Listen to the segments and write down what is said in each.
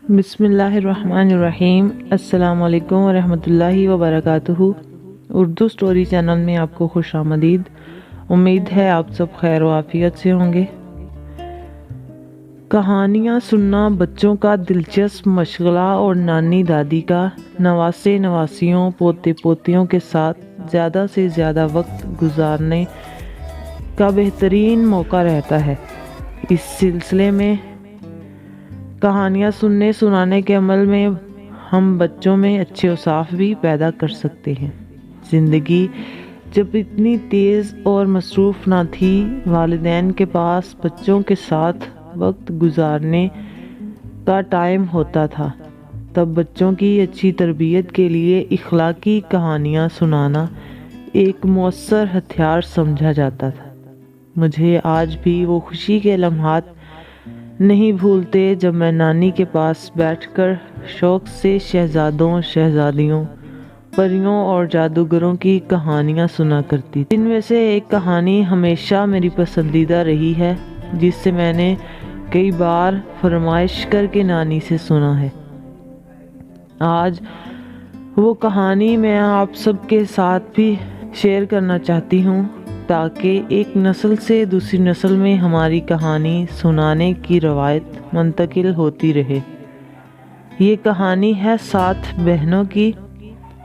بسم اللہ الرحمن الرحیم۔ السلام علیکم ورحمۃ اللہ وبرکاتہ۔ اردو سٹوری چینل میں آپ کو خوش آمدید۔ امید ہے آپ سب خیر و عافیت سے ہوں گے۔ کہانیاں سننا بچوں کا دلچسپ مشغلہ اور نانی دادی کا نواسے نواسیوں پوتے پوتیوں کے ساتھ زیادہ سے زیادہ وقت گزارنے کا بہترین موقع رہتا ہے۔ اس سلسلے میں کہانیاں سننے سنانے کے عمل میں ہم بچوں میں اچھے اوصاف بھی پیدا کر سکتے ہیں۔ زندگی جب اتنی تیز اور مصروف نہ تھی، والدین کے پاس بچوں کے ساتھ وقت گزارنے کا ٹائم ہوتا تھا، تب بچوں کی اچھی تربیت کے لیے اخلاقی کہانیاں سنانا ایک مؤثر ہتھیار سمجھا جاتا تھا۔ مجھے آج بھی وہ خوشی کے لمحات نہیں بھولتے جب میں نانی کے پاس بیٹھ کر شوق سے شہزادوں، شہزادیوں، پریوں اور جادوگروں کی کہانیاں سنا کرتی تھی۔ ان میں سے ایک کہانی ہمیشہ میری پسندیدہ رہی ہے، جس سے میں نے کئی بار فرمائش کر کے نانی سے سنا ہے۔ آج وہ کہانی میں آپ سب کے ساتھ بھی شیئر کرنا چاہتی ہوں، تاکہ ایک نسل سے دوسری نسل میں ہماری کہانی سنانے کی روایت منتقل ہوتی رہے۔ یہ کہانی ہے 7 بہنوں کی۔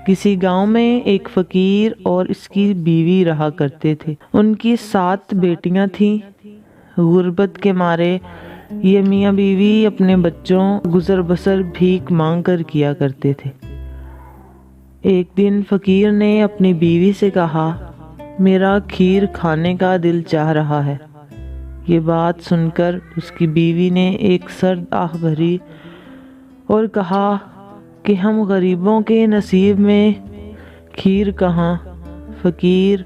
کسی گاؤں میں ایک فقیر اور اس کی بیوی رہا کرتے تھے۔ ان کی 7 بیٹیاں تھیں۔ غربت کے مارے یہ میاں بیوی اپنے بچوں گزر بسر بھیک مانگ کر کیا کرتے تھے۔ ایک دن فقیر نے اپنی بیوی سے کہا، میرا کھیر کھانے کا دل چاہ رہا ہے۔ یہ بات سن کر اس کی بیوی نے ایک سرد آہ بھری اور کہا کہ ہم غریبوں کے نصیب میں کھیر کہاں؟ فقیر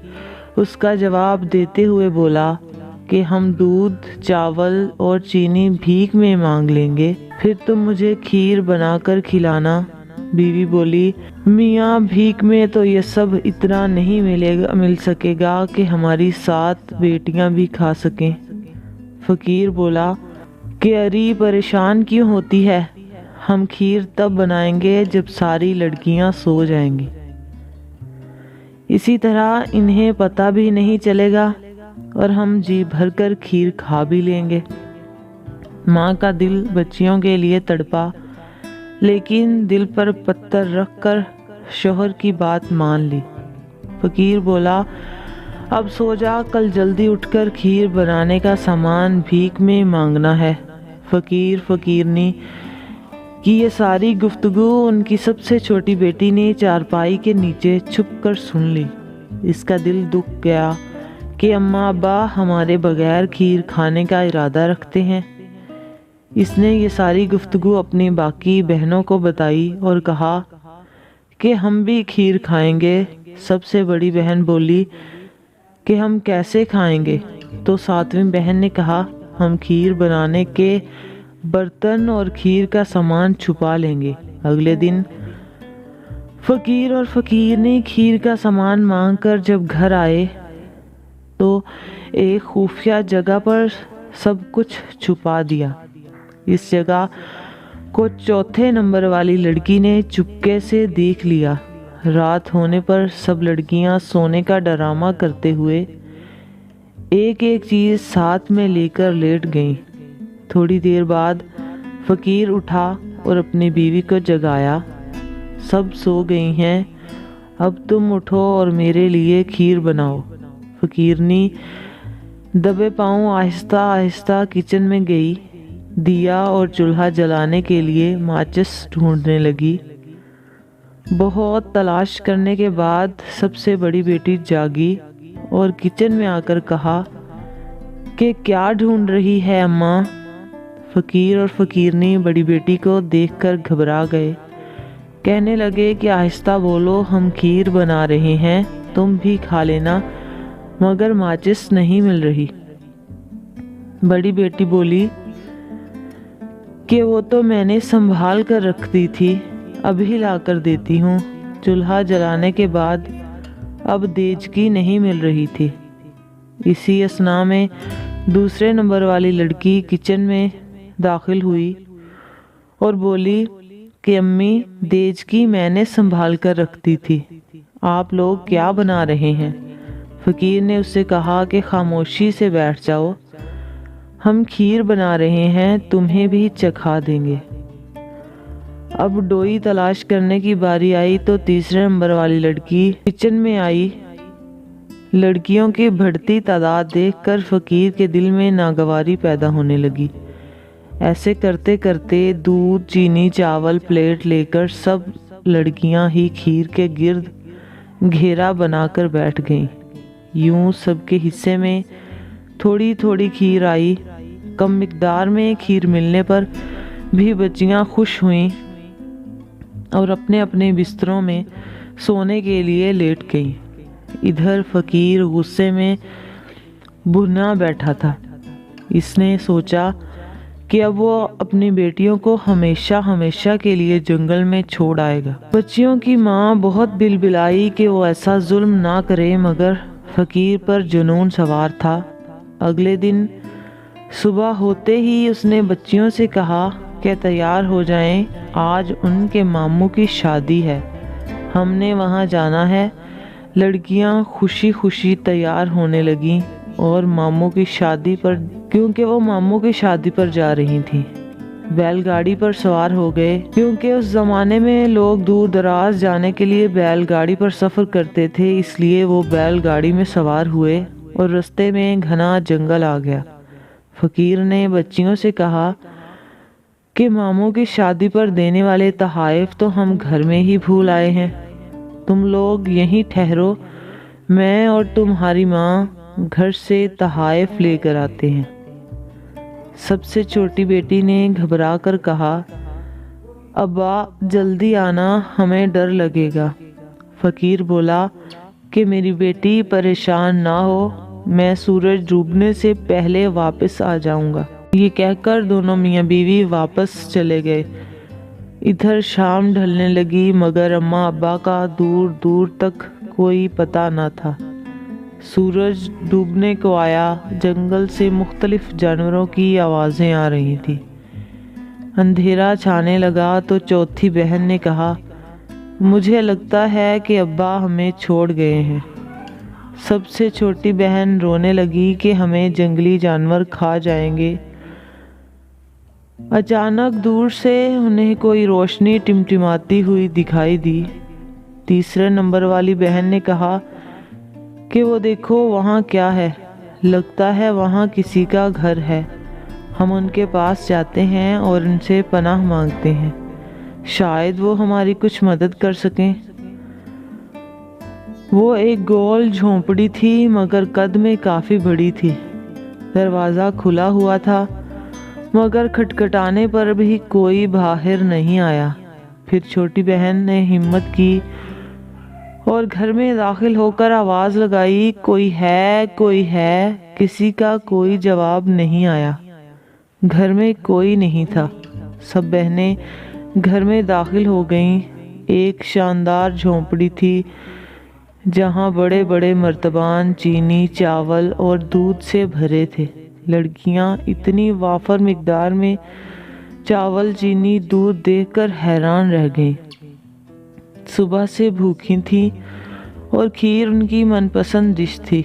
اس کا جواب دیتے ہوئے بولا کہ ہم دودھ، چاول اور چینی بھیک میں مانگ لیں گے، پھر تم مجھے کھیر بنا کر کھلانا۔ بیوی بولی، میاں بھیک میں تو یہ سب اتنا نہیں مل سکے گا کہ ہماری 7 بیٹیاں بھی کھا سکیں۔ فقیر بولا کہ اری پریشان کیوں ہوتی ہے؟ ہم کھیر تب بنائیں گے جب ساری لڑکیاں سو جائیں گی، اسی طرح انہیں پتہ بھی نہیں چلے گا اور ہم جی بھر کر کھیر کھا بھی لیں گے۔ ماں کا دل بچیوں کے لیے تڑپا، لیکن دل پر پتھر رکھ کر شوہر کی بات مان لی۔ فقیر بولا، اب سو جا، کل جلدی اٹھ کر کھیر بنانے کا سامان بھیک میں مانگنا ہے۔ فقیرنی کی یہ ساری گفتگو ان کی سب سے چھوٹی بیٹی نے چارپائی کے نیچے چھپ کر سن لی۔ اس کا دل دکھ گیا کہ اماں ابا ہمارے بغیر کھیر کھانے کا ارادہ رکھتے ہیں۔ اس نے یہ ساری گفتگو اپنی باقی بہنوں کو بتائی اور کہا کہ ہم بھی کھیر کھائیں گے۔ سب سے بڑی بہن بولی کہ ہم کیسے کھائیں گے؟ تو 7ویں بہن نے کہا، ہم کھیر بنانے کے برتن اور کھیر کا سامان چھپا لیں گے۔ اگلے دن فقیر اور فقیرنی کھیر کا سامان مانگ کر جب گھر آئے تو ایک خفیہ جگہ پر سب کچھ چھپا دیا۔ اس جگہ کو 4 نمبر والی لڑکی نے چپکے سے دیکھ لیا۔ رات ہونے پر سب لڑکیاں سونے کا ڈرامہ کرتے ہوئے ایک ایک چیز ساتھ میں لے کر لیٹ گئیں۔ تھوڑی دیر بعد فقیر اٹھا اور اپنی بیوی کو جگایا، سب سو گئی ہیں، اب تم اٹھو اور میرے لیے کھیر بناؤ۔ فقیرنی دبے پاؤں آہستہ آہستہ کچن میں گئی، دیا اور چولہا جلانے کے لیے ماچس ڈھونڈنے لگی۔ بہت تلاش کرنے کے بعد سب سے بڑی بیٹی جاگی اور کچن میں آ کر کہا کہ کیا ڈھونڈ رہی ہے اماں؟ فقیر اور فقیرنی بڑی بیٹی کو دیکھ کر گھبرا گئے، کہنے لگے کہ آہستہ بولو، ہم کھیر بنا رہے ہیں، تم بھی کھا لینا، مگر ماچس نہیں مل رہی۔ بڑی بیٹی بولی کہ وہ تو میں نے سنبھال کر رکھ دی تھی، ابھی لا کر دیتی ہوں۔ چولہا جلانے کے بعد اب دیچکی نہیں مل رہی تھی۔ اسی اثناء میں 2 نمبر والی لڑکی کچن میں داخل ہوئی اور بولی کہ امی دیج کی میں نے سنبھال کر رکھتی تھی، آپ لوگ کیا بنا رہے ہیں؟ فقیر نے اس سے کہا کہ خاموشی سے بیٹھ جاؤ، ہم کھیر بنا رہے ہیں، تمہیں بھی چکھا دیں گے۔ اب ڈوئی تلاش کرنے کی باری آئی تو تیسرے نمبر والی لڑکی کچن میں آئی۔ لڑکیوں کی بڑھتی تعداد دیکھ کر فقیر کے دل میں ناگواری پیدا ہونے لگی۔ ایسے کرتے کرتے دودھ، چینی، چاول پلیٹ لے کر سب لڑکیاں ہی کھیر کے گرد گھیرا بنا کر بیٹھ گئیں۔ یوں سب کے حصے میں تھوڑی تھوڑی کھیر آئی۔ کم مقدار میں کھیر ملنے پر بھی بچیاں خوش ہوئیں اور اپنے اپنے بستروں میں سونے کے لیے لیٹ گئیں۔ ادھر فقیر غصے میں بھنا بیٹھا تھا۔ اس نے سوچا کہ اب وہ اپنی بیٹیوں کو ہمیشہ ہمیشہ کے لیے جنگل میں چھوڑ آئے گا۔ بچیوں کی ماں بہت بلبلائی کہ وہ ایسا ظلم نہ کرے، مگر فقیر پر جنون سوار تھا۔ اگلے دن صبح ہوتے ہی اس نے بچیوں سے کہا کہ تیار ہو جائیں، آج ان کے ماموں کی شادی ہے، ہم نے وہاں جانا ہے۔ لڑکیاں خوشی خوشی تیار ہونے لگیں اور ماموں کی شادی پر، کیونکہ وہ ماموں کی شادی پر جا رہی تھیں، بیل گاڑی پر سوار ہو گئے۔ کیونکہ اس زمانے میں لوگ دور دراز جانے کے لیے بیل گاڑی پر سفر کرتے تھے، اس لیے وہ بیل گاڑی میں سوار ہوئے اور رستے میں گھنا جنگل آ گیا۔ فقیر نے بچیوں سے کہا کہ ماموں کی شادی پر دینے والے تحائف تو ہم گھر میں ہی بھول آئے ہیں، تم لوگ یہیں ٹھہرو، میں اور تمہاری ماں گھر سے تحائف لے کر آتے ہیں۔ سب سے چھوٹی بیٹی نے گھبرا کر کہا، ابا جلدی آنا، ہمیں ڈر لگے گا۔ فقیر بولا کہ میری بیٹی پریشان نہ ہو، میں سورج ڈوبنے سے پہلے واپس آ جاؤں گا۔ یہ کہہ کر دونوں میاں بیوی واپس چلے گئے۔ ادھر شام ڈھلنے لگی مگر اماں ابا کا دور دور تک کوئی پتہ نہ تھا۔ سورج ڈوبنے کو آیا، جنگل سے مختلف جانوروں کی آوازیں آ رہی تھیں۔ اندھیرا چھانے لگا تو چوتھی بہن نے کہا، مجھے لگتا ہے کہ ابا ہمیں چھوڑ گئے ہیں۔ سب سے چھوٹی بہن رونے لگی کہ ہمیں جنگلی جانور کھا جائیں گے۔ اچانک دور سے انہیں کوئی روشنی ٹمٹماتی ہوئی دکھائی دی۔ تیسرے نمبر والی بہن نے کہا کہ وہ دیکھو وہاں کیا ہے، لگتا ہے وہاں کسی کا گھر ہے، ہم ان کے پاس جاتے ہیں اور ان سے پناہ مانگتے ہیں، شاید وہ ہماری کچھ مدد کر سکیں۔ وہ ایک گول جھونپڑی تھی مگر قد میں کافی بڑی تھی۔ دروازہ کھلا ہوا تھا مگر کھٹکھٹانے پر بھی کوئی باہر نہیں آیا۔ پھر چھوٹی بہن نے ہمت کی اور گھر میں داخل ہو کر آواز لگائی، کوئی ہے، کوئی ہے، کسی کا کوئی جواب نہیں آیا۔ گھر میں کوئی نہیں تھا۔ سب بہنیں گھر میں داخل ہو گئیں۔ ایک شاندار جھونپڑی تھی جہاں بڑے بڑے مرتبان چینی، چاول اور دودھ سے بھرے تھے۔ لڑکیاں اتنی وافر مقدار میں چاول، چینی، دودھ دیکھ کر حیران رہ گئیں۔ صبح سے بھوکی تھیں اور کھیر ان کی من پسند ڈش تھی۔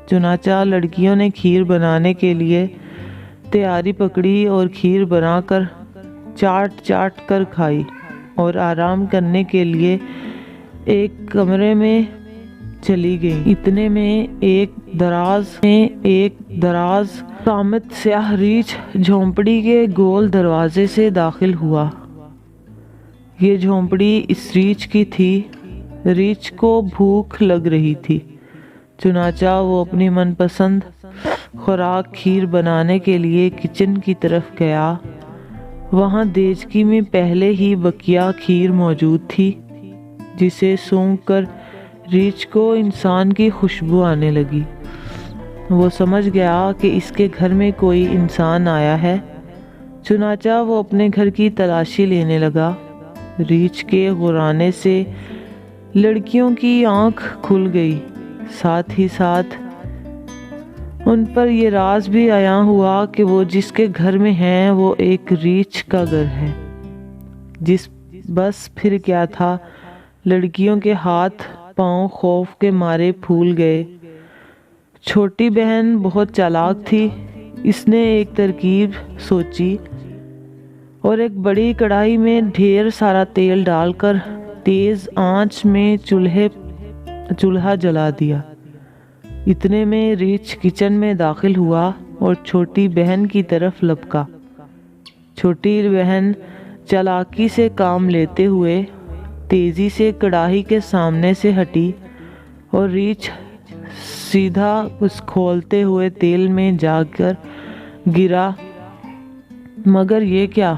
چنانچہ لڑکیوں نے کھیر بنانے کے لیے تیاری پکڑی اور کھیر بنا کر چاٹ چاٹ کر کھائی اور آرام کرنے کے لیے ایک کمرے میں چلی گئیں۔ اتنے میں ایک دراز قامت سیاہ ریچھ جھونپڑی کے گول دروازے سے داخل ہوا۔ یہ جھونپڑی اس ریچھ کی تھی۔ ریچھ کو بھوک لگ رہی تھی، چنانچہ وہ اپنی من پسند خوراک کھیر بنانے کے لیے کچن کی طرف گیا۔ وہاں دیچکی میں پہلے ہی بقیہ کھیر موجود تھی، جسے سونگھ کر ریچھ کو انسان کی خوشبو آنے لگی۔ وہ سمجھ گیا کہ اس کے گھر میں کوئی انسان آیا ہے، چنانچہ وہ اپنے گھر کی تلاشی لینے لگا۔ ریچھ کے غرانے سے لڑکیوں کی آنکھ کھل گئی، ساتھ ہی ساتھ ان پر یہ راز بھی عیاں ہوا کہ وہ جس کے گھر میں ہیں وہ ایک ریچھ کا گھر ہے۔ بس پھر کیا تھا، لڑکیوں کے ہاتھ پاؤں خوف کے مارے پھول گئے۔ چھوٹی بہن بہت چالاک تھی، اس نے ایک ترکیب سوچی اور ایک بڑی کڑاہی میں ڈھیر سارا تیل ڈال کر تیز آنچ میں چولہا جلا دیا۔ اتنے میں ریچھ کچن میں داخل ہوا اور چھوٹی بہن کی طرف لپکا۔ چھوٹی بہن چالاکی سے کام لیتے ہوئے تیزی سے کڑاہی کے سامنے سے ہٹی اور ریچھ سیدھا اس کھولتے ہوئے تیل میں جا کر گرا۔ مگر یہ کیا!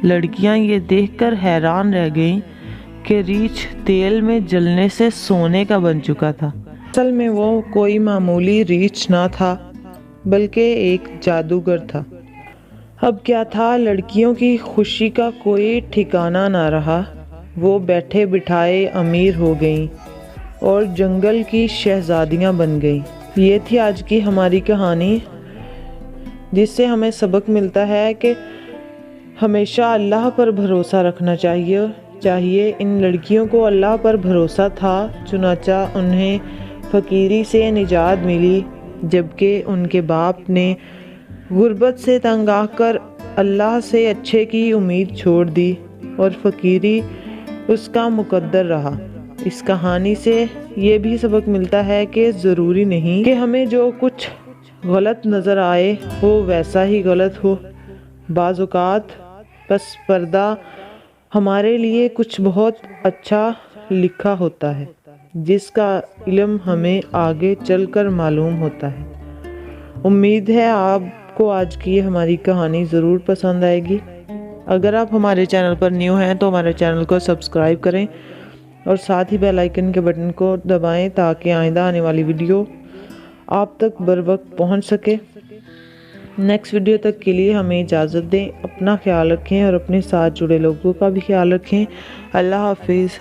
لڑکیاں یہ دیکھ کر حیران رہ گئیں کہ ریچھ تیل میں جلنے سے سونے کا بن چکا تھا۔ اصل میں وہ کوئی معمولی ریچھ نہ تھا بلکہ ایک جادوگر تھا۔ اب کیا تھا، لڑکیوں کی خوشی کا کوئی ٹھکانہ نہ رہا۔ وہ بیٹھے بٹھائے امیر ہو گئیں اور جنگل کی شہزادیاں بن گئیں۔ یہ تھی آج کی ہماری کہانی، جس سے ہمیں سبق ملتا ہے کہ ہمیشہ اللہ پر بھروسہ رکھنا چاہیے۔ ان لڑکیوں کو اللہ پر بھروسہ تھا، چنانچہ انہیں فقیری سے نجات ملی، جبکہ ان کے باپ نے غربت سے تنگ آ کر اللہ سے اچھے کی امید چھوڑ دی اور فقیری اس کا مقدر رہا۔ اس کہانی سے یہ بھی سبق ملتا ہے کہ ضروری نہیں کہ ہمیں جو کچھ غلط نظر آئے وہ ویسا ہی غلط ہو۔ بعض اوقات پس پردہ ہمارے لیے کچھ بہت اچھا لکھا ہوتا ہے، جس کا علم ہمیں آگے چل کر معلوم ہوتا ہے۔ امید ہے آپ کو آج کی ہماری کہانی ضرور پسند آئے گی۔ اگر آپ ہمارے چینل پر نیو ہیں تو ہمارے چینل کو سبسکرائب کریں اور ساتھ ہی بیل آئیکن کے بٹن کو دبائیں تاکہ آئندہ آنے والی ویڈیو آپ تک بر وقت پہنچ سکے۔ نیکسٹ ویڈیو تک کے لیے ہمیں اجازت دیں۔ اپنا خیال رکھیں اور اپنے ساتھ جڑے لوگوں کا بھی خیال رکھیں۔ اللہ حافظ۔